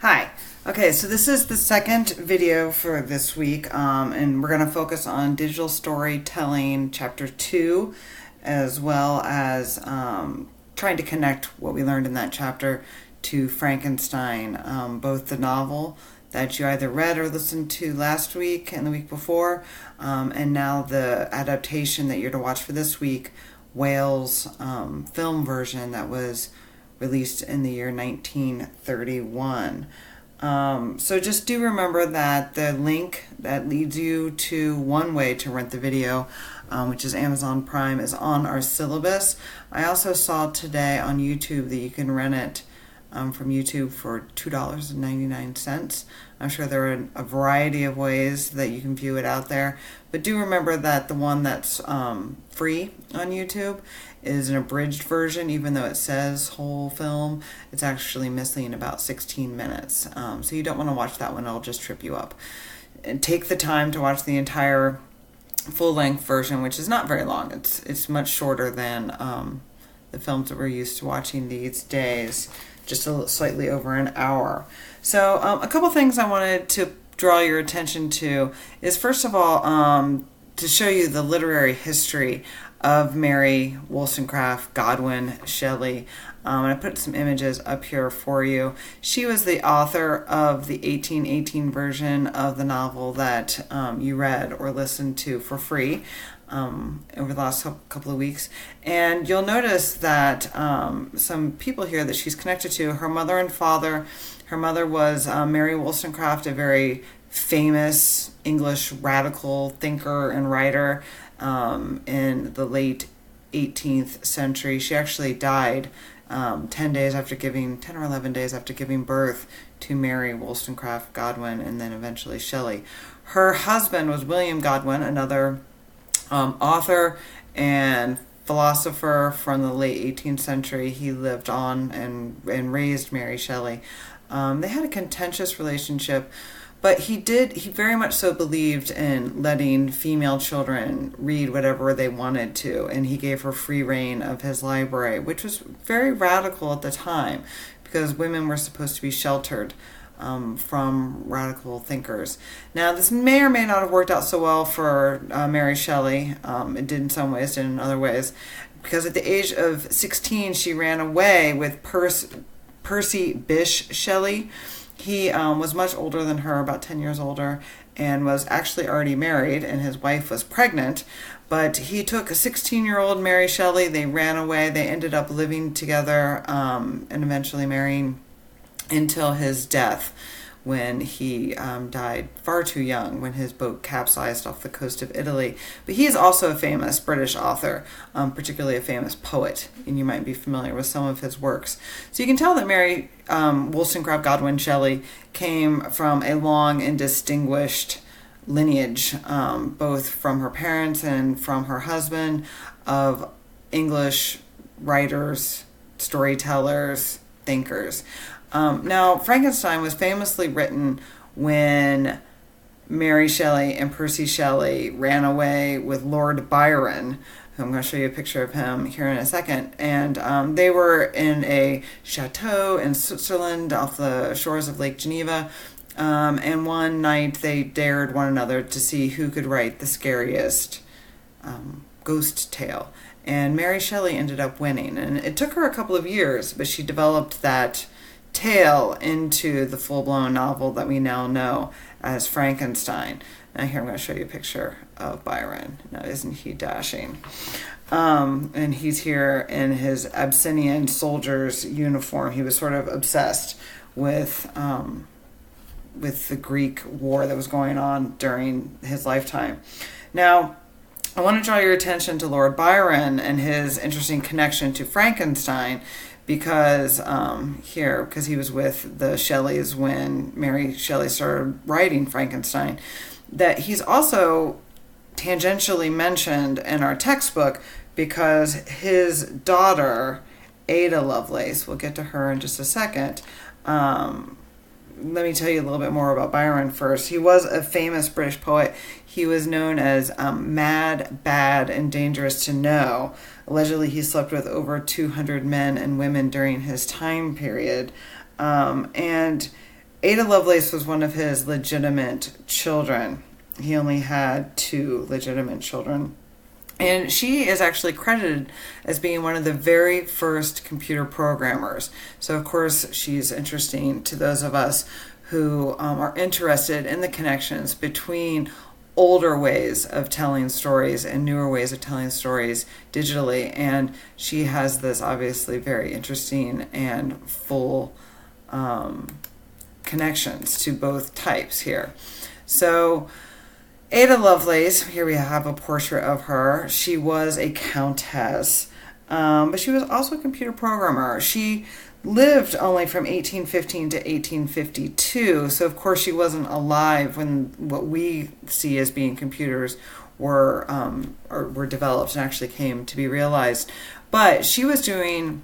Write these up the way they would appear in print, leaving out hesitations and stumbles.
Hi. Okay, so this is the second video for this week, and we're going to focus on digital storytelling, chapter 2, as well as trying to connect what we learned in that chapter to Frankenstein, both the novel that you either read or listened to last week and the week before, and now the adaptation that you're to watch for this week, Wales film version that was released in the year 1931. So just do remember that the link that leads you to one way to rent the video, which is Amazon Prime, is on our syllabus. I also saw today on YouTube that you can rent it from YouTube for $2.99. I'm sure there are a variety of ways that you can view it out there, but do remember that the one that's free on YouTube is an abridged version. Even though it says whole film, it's actually missing about 16 minutes. So you don't want to watch that one, it'll just trip you up. And take the time to watch the entire full-length version, which is not very long. It's much shorter than the films that we're used to watching these days, just slightly over an hour. So a couple things I wanted to draw your attention to is, first of all, to show you the literary history of Mary Wollstonecraft Godwin Shelley. And I put some images up here for you. She was the author of the 1818 version of the novel that you read or listened to for free over the last couple of weeks. And you'll notice that some people here that she's connected to, her mother and father. Her mother was Mary Wollstonecraft, a very famous English radical thinker and writer in the late 18th century. She actually died 10 or 11 days after giving birth to Mary Wollstonecraft Godwin and then eventually Shelley. Her husband was William Godwin, another author and philosopher from the late 18th century. He lived on and raised Mary Shelley. They had a contentious relationship, but he very much so believed in letting female children read whatever they wanted to, and he gave her free reign of his library, which was very radical at the time because women were supposed to be sheltered from radical thinkers. Now, this may or may not have worked out so well for Mary Shelley. It did in some ways, did in other ways, because at the age of 16, she ran away with Percy Bysshe Shelley. He was much older than her, about 10 years older, and was actually already married, and his wife was pregnant. But he took a 16-year-old Mary Shelley. They ran away. They ended up living together and eventually marrying until his death, when he died far too young when his boat capsized off the coast of Italy. But he is also a famous British author, particularly a famous poet, and you might be familiar with some of his works. So you can tell that Mary Wollstonecraft Godwin Shelley came from a long and distinguished lineage, both from her parents and from her husband, of English writers, storytellers, thinkers. Now, Frankenstein was famously written when Mary Shelley and Percy Shelley ran away with Lord Byron, who I'm going to show you a picture of him here in a second. And they were in a chateau in Switzerland off the shores of Lake Geneva. And one night they dared one another to see who could write the scariest ghost tale. And Mary Shelley ended up winning. And it took her a couple of years, but she developed that tale into the full-blown novel that we now know as Frankenstein. Now here I'm going to show you a picture of Byron. Now isn't he dashing? And he's here in his Abyssinian soldier's uniform. He was sort of obsessed with the Greek war that was going on during his lifetime. Now, I want to draw your attention to Lord Byron and his interesting connection to Frankenstein, because he was with the Shelleys when Mary Shelley started writing Frankenstein, that he's also tangentially mentioned in our textbook because his daughter, Ada Lovelace, we'll get to her in just a second. Let me tell you a little bit more about Byron first. He was a famous British poet. He was known as mad, bad, and dangerous to know. Allegedly, he slept with over 200 men and women during his time period. And Ada Lovelace was one of his legitimate children. He only had 2 legitimate children. And she is actually credited as being one of the very first computer programmers. So, of course, she's interesting to those of us who are interested in the connections between older ways of telling stories and newer ways of telling stories digitally. And she has this obviously very interesting and full connections to both types here. So Ada Lovelace, here we have a portrait of her. She was a countess, but she was also a computer programmer. She lived only from 1815 to 1852, so of course she wasn't alive when what we see as being computers were developed and actually came to be realized. But she was doing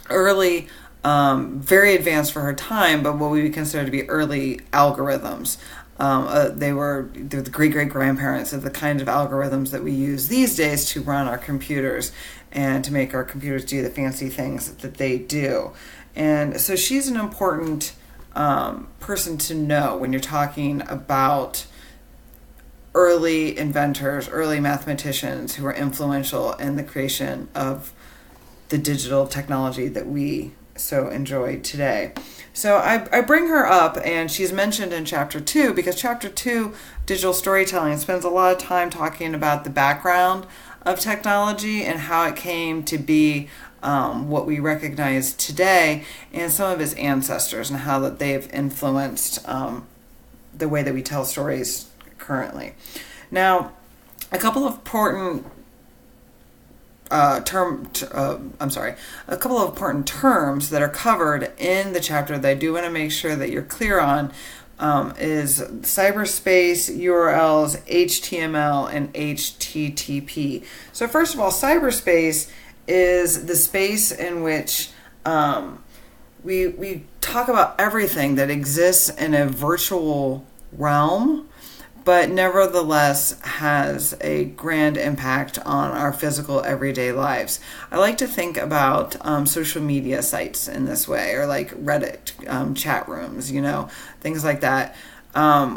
early, very advanced for her time, but what we would consider to be early algorithms. They were the great-great-grandparents of the kind of algorithms that we use these days to run our computers and to make our computers do the fancy things that they do. And so she's an important person to know when you're talking about early inventors, early mathematicians who were influential in the creation of the digital technology that we so enjoy today. So I bring her up, and she's mentioned in Chapter 2 because Chapter 2, Digital Storytelling, spends a lot of time talking about the background of technology and how it came to be what we recognize today, and some of its ancestors and how that they've influenced the way that we tell stories currently. Now, a couple of important a couple of important terms that are covered in the chapter that I do want to make sure that you're clear on is cyberspace, URLs, HTML, and HTTP. So first of all, cyberspace is the space in which we talk about everything that exists in a virtual realm, but nevertheless has a grand impact on our physical everyday lives. I like to think about social media sites in this way, or like Reddit chat rooms, things like that,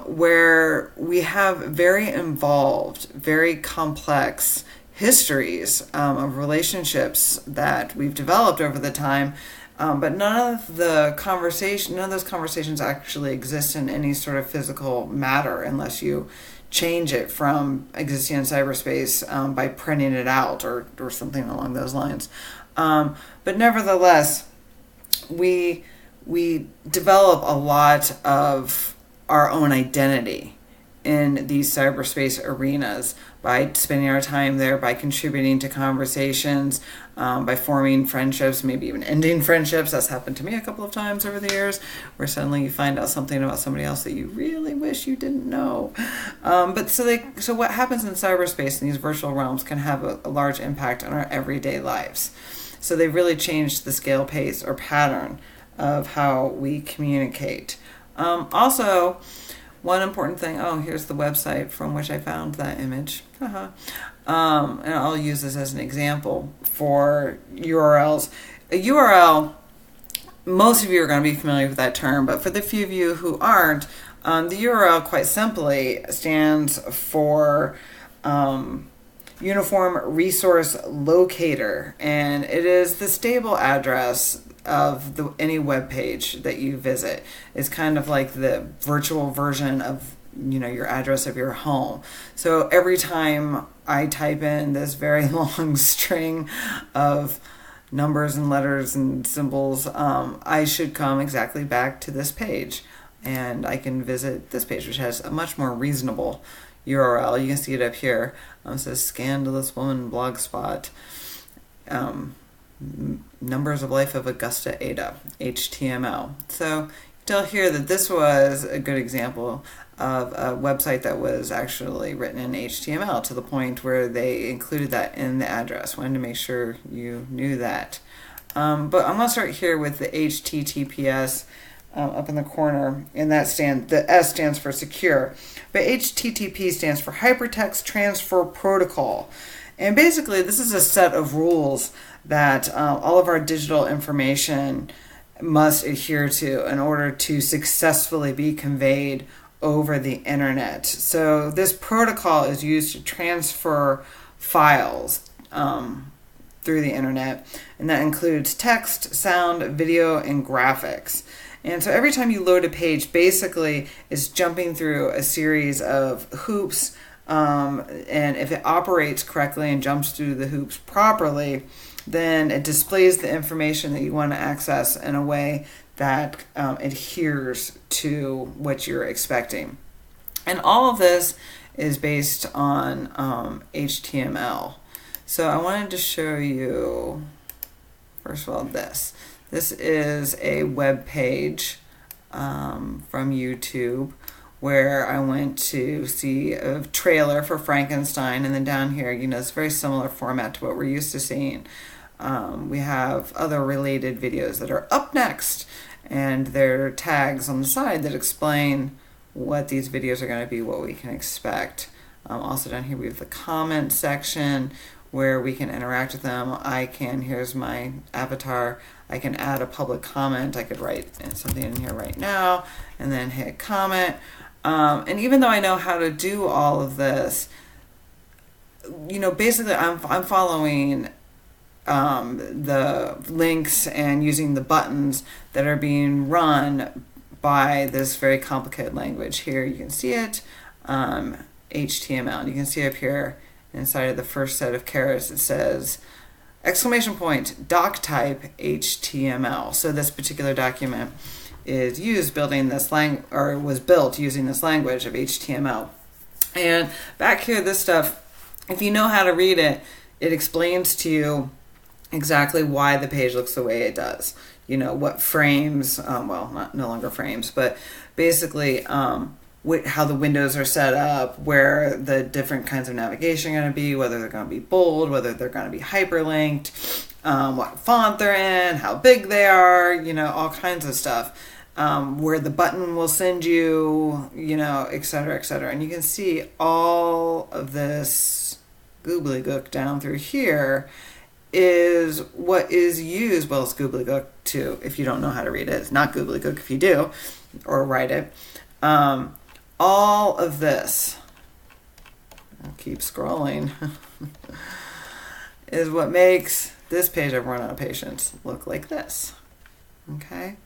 where we have very involved, very complex histories of relationships that we've developed over the time. But none of those conversations actually exist in any sort of physical matter unless you change it from existing in cyberspace by printing it out or something along those lines. But nevertheless, we develop a lot of our own identity in these cyberspace arenas by spending our time there, by contributing to conversations, by forming friendships, maybe even ending friendships. That's happened to me a couple of times over the years, where suddenly you find out something about somebody else that you really wish you didn't know. So what happens in cyberspace in these virtual realms can have a large impact on our everyday lives. So they've really changed the scale, pace, or pattern of how we communicate. Also, one important thing, here's the website from which I found that image. And I'll use this as an example for URLs. A URL, most of you are going to be familiar with that term, but for the few of you who aren't, the URL quite simply stands for Uniform Resource Locator, and it is the stable address of any web page that you visit. It's kind of like the virtual version of your address of your home. So every time I type in this very long string of numbers and letters and symbols, I should come exactly back to this page, and I can visit this page, which has a much more reasonable URL. You can see it up here. It says Scandalous Woman Blogspot. Numbers of Life of Augusta Ada, HTML. So you can tell here that this was a good example of a website that was actually written in HTML to the point where they included that in the address. Wanted to make sure you knew that. But I'm going to start here with the HTTPS up in the corner, and the S stands for secure. But HTTP stands for Hypertext Transfer Protocol. And basically, this is a set of rules that all of our digital information must adhere to in order to successfully be conveyed over the internet. So this protocol is used to transfer files through the internet, and that includes text, sound, video, and graphics. And so every time you load a page, basically it's jumping through a series of hoops, and if it operates correctly and jumps through the hoops properly, then it displays the information that you want to access in a way that adheres to what you're expecting. And all of this is based on HTML. So I wanted to show you, first of all, this. This is a web page from YouTube where I went to see a trailer for Frankenstein, and then down here, it's a very similar format to what we're used to seeing. We have other related videos that are up next, and there are tags on the side that explain what these videos are going to be, what we can expect. Also down here we have the comment section where we can interact with them. Here's my avatar, I can add a public comment. I could write something in here right now and then hit comment. And even though I know how to do all of this, basically I'm following the links and using the buttons that are being run by this very complicated language. Here you can see it, HTML. And you can see up here inside of the first set of carrots it says exclamation point doc type HTML. So this particular document is used was built using this language of HTML. And back here, this stuff, if you know how to read it, it explains to you exactly why the page looks the way it does. What frames, no longer frames, but basically how the windows are set up, where the different kinds of navigation are going to be, whether they're going to be bold, whether they're going to be hyperlinked, what font they're in, how big they are, all kinds of stuff. Where the button will send you, et cetera, et cetera. And you can see all of this gobbledygook down through here is what is used. Well, it's gobbledygook too if you don't know how to read it. It's not gobbledygook if you do or write it. All of this, I'll keep scrolling, is what makes this page I've run out of patience look like this. Okay?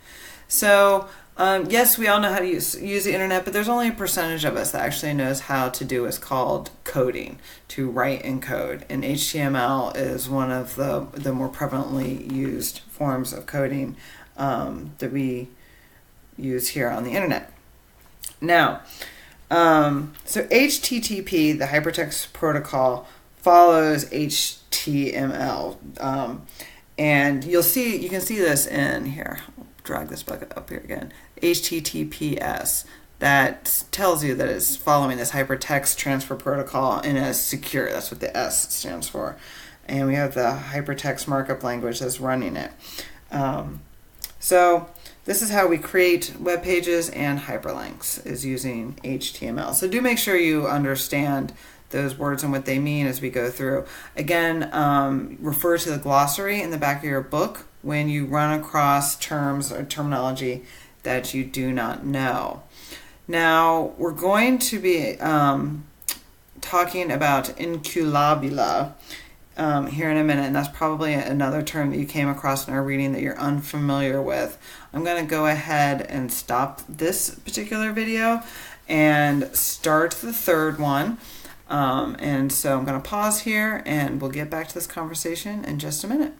So, yes, we all know how to use the internet, but there's only a percentage of us that actually knows how to do what's called coding, to write and code. And HTML is one of the more prevalently used forms of coding that we use here on the internet. Now, so HTTP, the hypertext protocol, follows HTML. And you can see this in here. Drag this bucket up here again. HTTPS. That tells you that it's following this hypertext transfer protocol and is secure. That's what the S stands for. And we have the hypertext markup language that's running it. So this is how we create web pages and hyperlinks, is using HTML. So do make sure you understand those words and what they mean as we go through. Again, refer to the glossary in the back of your book when you run across terms or terminology that you do not know. Now, we're going to be talking about inculabula here in a minute, and that's probably another term that you came across in our reading that you're unfamiliar with. I'm going to go ahead and stop this particular video and start the third one. And so I'm going to pause here, and we'll get back to this conversation in just a minute.